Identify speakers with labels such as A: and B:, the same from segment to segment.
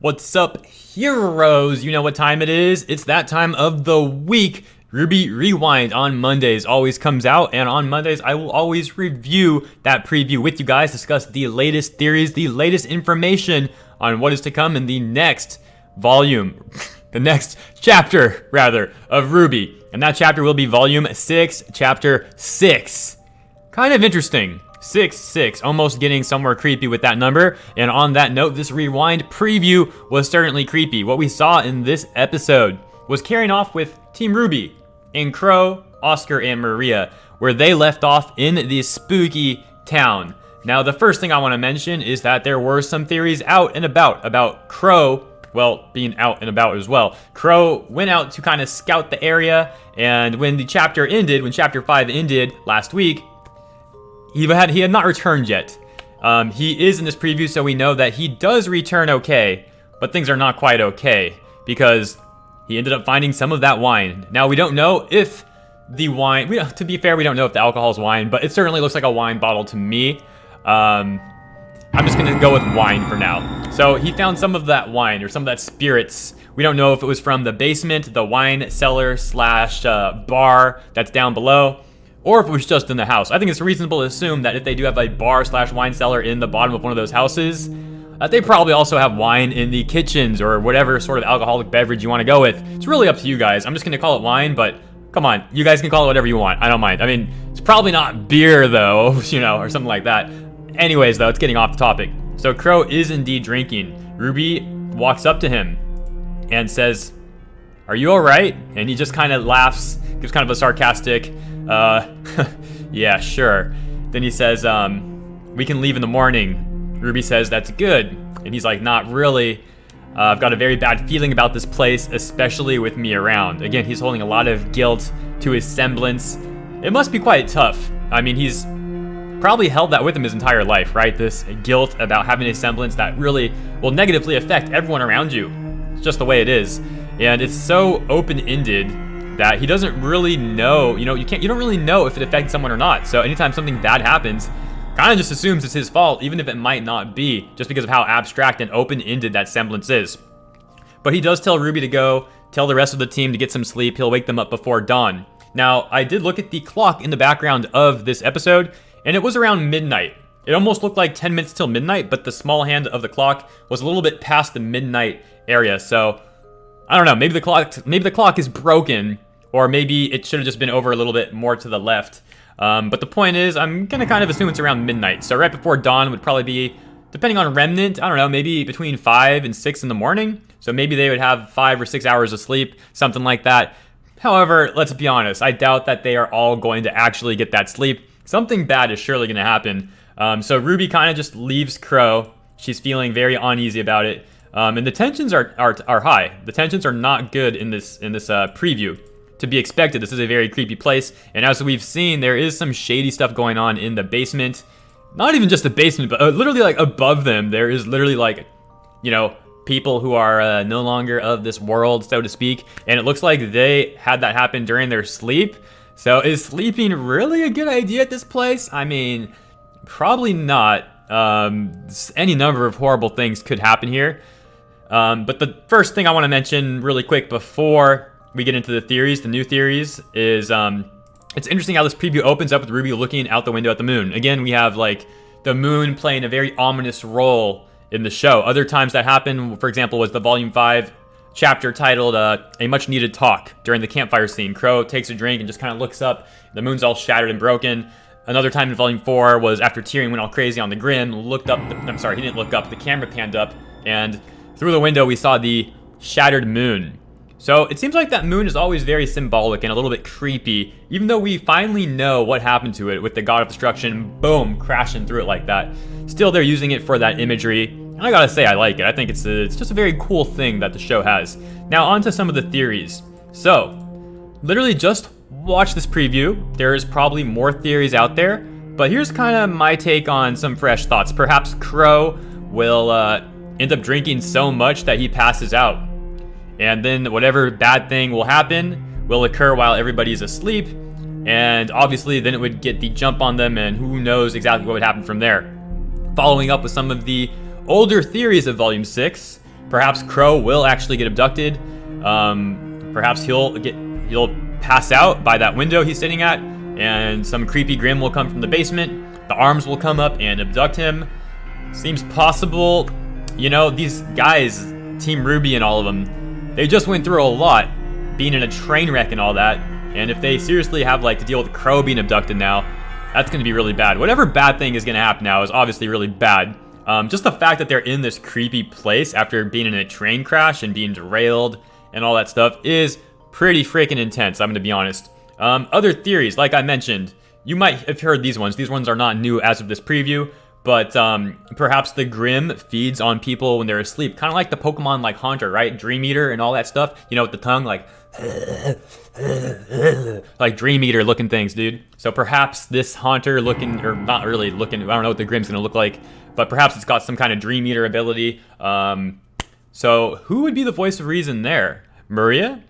A: What's up, heroes? You know what time it is. It's that time of the week. RWBY Rewind on Mondays always comes out, and on Mondays I will always review that preview with you guys, discuss the latest theories, the latest information on what is to come in the next volume, the next chapter, rather, of RWBY. And that chapter will be Volume 6, Chapter 6. Kind of interesting. 6, almost getting somewhere creepy with that number. And on that note, this Rewind preview was certainly creepy. What we saw in this episode was carrying off with Team RWBY and Crow, Oscar, and Maria, where they left off in the spooky town. Now, the first thing I want to mention is that there were some theories out and about Crow, well, being out and about as well. Crow went out to kind of scout the area, and when the chapter ended, when Chapter 5 ended last week, he had not returned yet. He is in this preview, so we know that he does return okay, but things are not quite okay, because he ended up finding some of that wine. Now, we don't know if the wine, to be fair, we don't know if the alcohol is wine, but it certainly looks like a wine bottle to me. I'm just gonna go with wine for now. So he found some of that wine, or some of that spirits. We don't know if it was from the basement, the wine cellar slash bar that's down below, or if it was just in the house. I think it's reasonable to assume that if they do have a bar slash wine cellar in the bottom of one of those houses, they probably also have wine in the kitchens or whatever sort of alcoholic beverage you want to go with. It's really up to you guys. I'm just going to call it wine, but come on, you guys can call it whatever you want. I don't mind. I mean, it's probably not beer though, or something like that. Anyways, though, it's getting off the topic. So Crow is indeed drinking. RWBY walks up to him and says, "Are you all right?" And he just kind of laughs, gives kind of a sarcastic, yeah, sure. Then he says, "We can leave in the morning." RWBY says, "That's good." And he's like, "Not really. I've got a very bad feeling about this place, especially with me around." Again, he's holding a lot of guilt to his semblance. It must be quite tough. I mean, he's probably held that with him his entire life, right? This guilt about having a semblance that really will negatively affect everyone around you. It's just the way it is. And it's so open-ended that he doesn't really know, you don't really know if it affects someone or not. So anytime something bad happens, kind of just assumes it's his fault, even if it might not be, just because of how abstract and open-ended that semblance is. But he does tell RWBY to go tell the rest of the team to get some sleep. He'll wake them up before dawn. Now, I did look at the clock in the background of this episode, and it was around midnight. It almost looked like 10 minutes till midnight, but the small hand of the clock was a little bit past the midnight area. So I don't know, maybe the clock is broken, or maybe it should have just been over a little bit more to the left. But the point is, I'm gonna kind of assume it's around midnight. So right before dawn would probably be, depending on Remnant, I don't know, maybe between 5 and 6 in the morning. So maybe they would have 5 or 6 hours of sleep, something like that. However, let's be honest, I doubt that they are all going to actually get that sleep. Something bad is surely gonna happen. So RWBY kind of just leaves Crow. She's feeling very uneasy about it. And the tensions are high. The tensions are not good in this preview. To be expected, this is a very creepy place, and as we've seen, there is some shady stuff going on in the basement. Not even just the basement, but literally like above them, there is literally like, people who are no longer of this world, so to speak, and it looks like they had that happen during their sleep. So is sleeping really a good idea at this place? I mean, probably not. Any number of horrible things could happen here. But the first thing I want to mention really quick before we get into the theories, the new theories, is it's interesting how this preview opens up with RWBY looking out the window at the moon. Again, we have like the moon playing a very ominous role in the show. Other times that happened, for example, was the Volume 5 chapter titled A Much Needed Talk during the campfire scene. Crow takes a drink and just kind of looks up. The moon's all shattered and broken. Another time in Volume 4 was after Tyrion went all crazy on the Grimm, looked up, he didn't look up, the camera panned up, and through the window we saw the shattered moon. So it seems like that moon is always very symbolic and a little bit creepy, even though we finally know what happened to it with the God of Destruction, boom, crashing through it like that. Still, they're using it for that imagery, and I gotta say, I like it. I think it's just a very cool thing that the show has. Now, on to some of the theories. So, literally just watch this preview. There's probably more theories out there, but here's kind of my take on some fresh thoughts. Perhaps Crow will end up drinking so much that he passes out. And then whatever bad thing will happen will occur while everybody's asleep. And obviously then it would get the jump on them, and who knows exactly what would happen from there. Following up with some of the older theories of Volume 6, Perhaps Crow will actually get abducted. Perhaps he'll pass out by that window he's sitting at, and some creepy Grimm will come from the basement. The arms will come up and abduct him. Seems possible. You know, these guys, Team RWBY and all of them, they just went through a lot, being in a train wreck and all that. And if they seriously have like to deal with Crow being abducted now, that's going to be really bad. Whatever bad thing is going to happen now is obviously really bad. Just the fact that they're in this creepy place after being in a train crash and being derailed and all that stuff is pretty freaking intense, I'm going to be honest. Other theories, like I mentioned, you might have heard these ones. These ones are not new as of this preview, but perhaps the Grimm feeds on people when they're asleep, kind of like the Pokemon like Haunter, right? Dream Eater and all that stuff, you know, with the tongue, like Dream Eater looking things, dude. So perhaps this Haunter looking, or not really looking, I don't know what the Grimm's gonna look like, but perhaps it's got some kind of Dream Eater ability. So who would be the voice of reason there? Maria?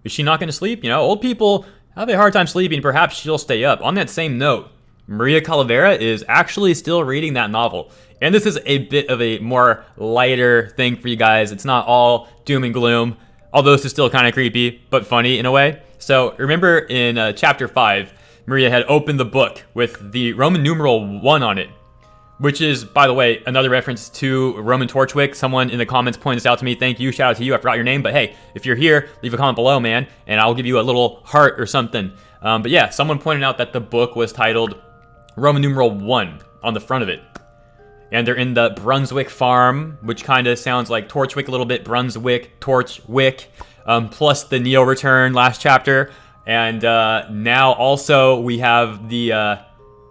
A: Is she not gonna sleep? You know, old people have a hard time sleeping. Perhaps she'll stay up. On that same note, Maria Calavera is actually still reading that novel. And this is a bit of a more lighter thing for you guys. It's not all doom and gloom, although this is still kind of creepy, but funny in a way. So remember in chapter 5, Maria had opened the book with the Roman numeral 1 on it, which is, by the way, another reference to Roman Torchwick. Someone in the comments pointed this out to me. Thank you. Shout out to you. I forgot your name, but hey, if you're here, leave a comment below, man, and I'll give you a little heart or something. But yeah, someone pointed out that the book was titled Roman numeral 1 on the front of it. And they're in the Brunswick farm, which kind of sounds like Torchwick a little bit. Brunswick, Torchwick, plus the Neo return last chapter. And now also we have the,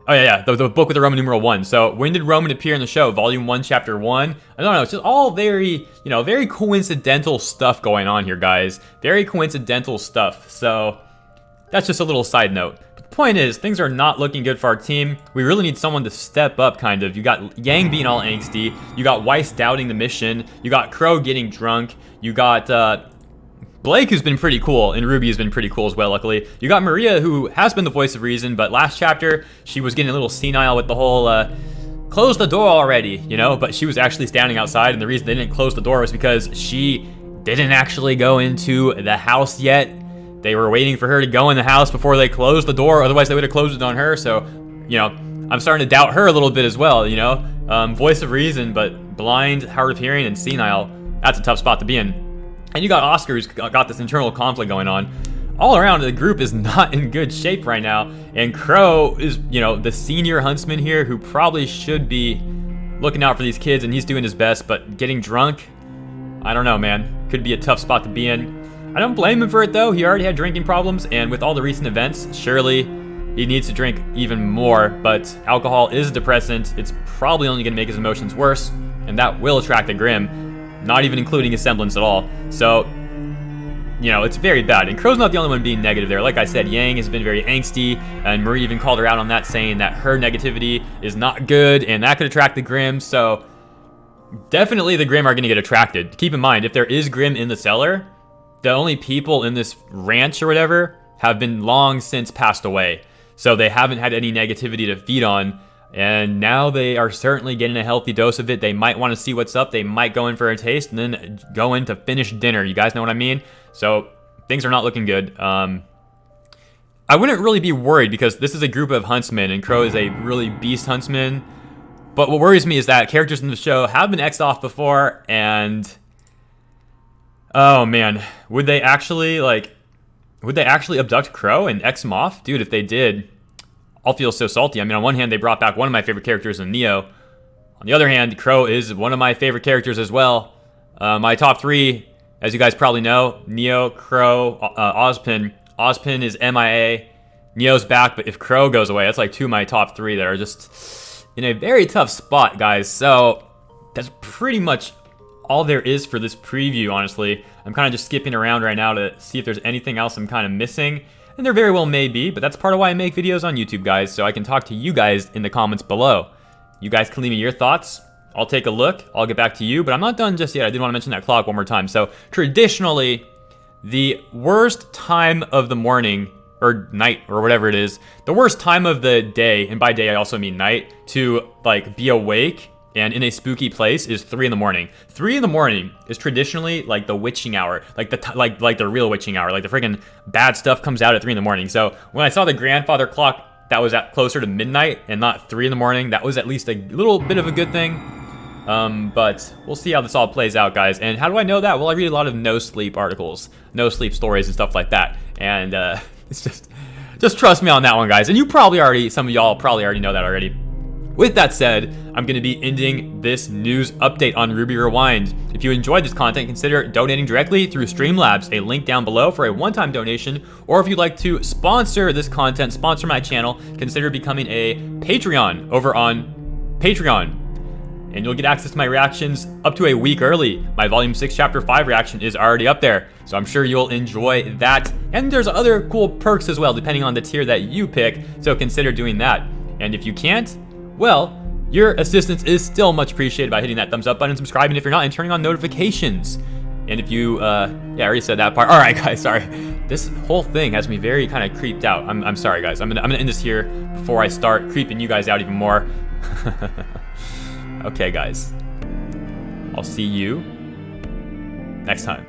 A: the book with the Roman numeral 1. So when did Roman appear in the show? Volume 1, Chapter 1? I don't know. It's just all very, very coincidental stuff going on here, guys. Very coincidental stuff. So that's just a little side note. Point is, things are not looking good for our team. We really need someone to step up, kind of. You got Yang being all angsty. You got Weiss doubting the mission. You got Crow getting drunk. You got Blake, who's been pretty cool, and RWBY has been pretty cool as well, luckily. You got Maria, who has been the voice of reason, but last chapter, she was getting a little senile with the whole, close the door already, but she was actually standing outside, and the reason they didn't close the door was because she didn't actually go into the house yet. They were waiting for her to go in the house before they closed the door. Otherwise, they would have closed it on her. So, I'm starting to doubt her a little bit as well, Voice of reason, but blind, hard of hearing, and senile. That's a tough spot to be in. And you got Oscar, who's got this internal conflict going on. All around, the group is not in good shape right now. And Crow is, the senior huntsman here who probably should be looking out for these kids, and he's doing his best. But getting drunk, I don't know, man. Could be a tough spot to be in. I don't blame him for it, though. He already had drinking problems, and with all the recent events, surely he needs to drink even more. But alcohol is a depressant. It's probably only going to make his emotions worse, and that will attract a Grimm, not even including his semblance at all. So, it's very bad. And Crow's not the only one being negative there. Like I said, Yang has been very angsty, and Marie even called her out on that, saying that her negativity is not good, and that could attract the Grimm. So, definitely the Grimm are going to get attracted. Keep in mind, if there is Grimm in the cellar, the only people in this ranch or whatever have been long since passed away. So they haven't had any negativity to feed on. And now they are certainly getting a healthy dose of it. They might want to see what's up. They might go in for a taste and then go in to finish dinner. You guys know what I mean? So things are not looking good. I wouldn't really be worried because this is a group of huntsmen and Crow is a really beast huntsman. But what worries me is that characters in the show have been X'd off before, and oh man, would they actually abduct Crow and X him off? Dude, if they did, I'll feel so salty. I mean, on one hand, they brought back one of my favorite characters in Neo. On the other hand, Crow is one of my favorite characters as well. My top 3, as you guys probably know, Neo, Crow, Ozpin. Ozpin is MIA. Neo's back, but if Crow goes away, that's like 2 of my top 3 that are just in a very tough spot, guys. So that's pretty much all there is for this preview, honestly. I'm kind of just skipping around right now to see if there's anything else I'm kind of missing. And there very well may be, but that's part of why I make videos on YouTube, guys, so I can talk to you guys in the comments below. You guys can leave me your thoughts. I'll take a look. I'll get back to you, but I'm not done just yet. I did want to mention that clock one more time. So traditionally, the worst time of the morning or night or whatever it is, the worst time of the day, and by day I also mean night, to like be awake and in a spooky place is 3 in the morning. 3 in the morning is traditionally like the witching hour, like the real witching hour, like the freaking bad stuff comes out at 3 in the morning. So when I saw the grandfather clock that was at closer to midnight and not 3 in the morning, that was at least a little bit of a good thing. But we'll see how this all plays out, guys. And how do I know that? Well, I read a lot of no sleep articles, no sleep stories and stuff like that. And it's just trust me on that one, guys. And some of y'all probably already know that already. With that said, I'm going to be ending this news update on RWBY Rewind. If you enjoyed this content, consider donating directly through Streamlabs, a link down below for a one-time donation. Or if you'd like to sponsor this content, sponsor my channel, consider becoming a Patreon over on Patreon. And you'll get access to my reactions up to a week early. My Volume 6 Chapter 5 reaction is already up there, so I'm sure you'll enjoy that. And there's other cool perks as well, depending on the tier that you pick, so consider doing that. And if you can't, well, your assistance is still much appreciated by hitting that thumbs up button, subscribing if you're not, and turning on notifications. And if you, yeah, I already said that part. All right, guys, sorry. This whole thing has me very kind of creeped out. I'm sorry, guys. I'm gonna end this here before I start creeping you guys out even more. Okay, guys. I'll see you next time.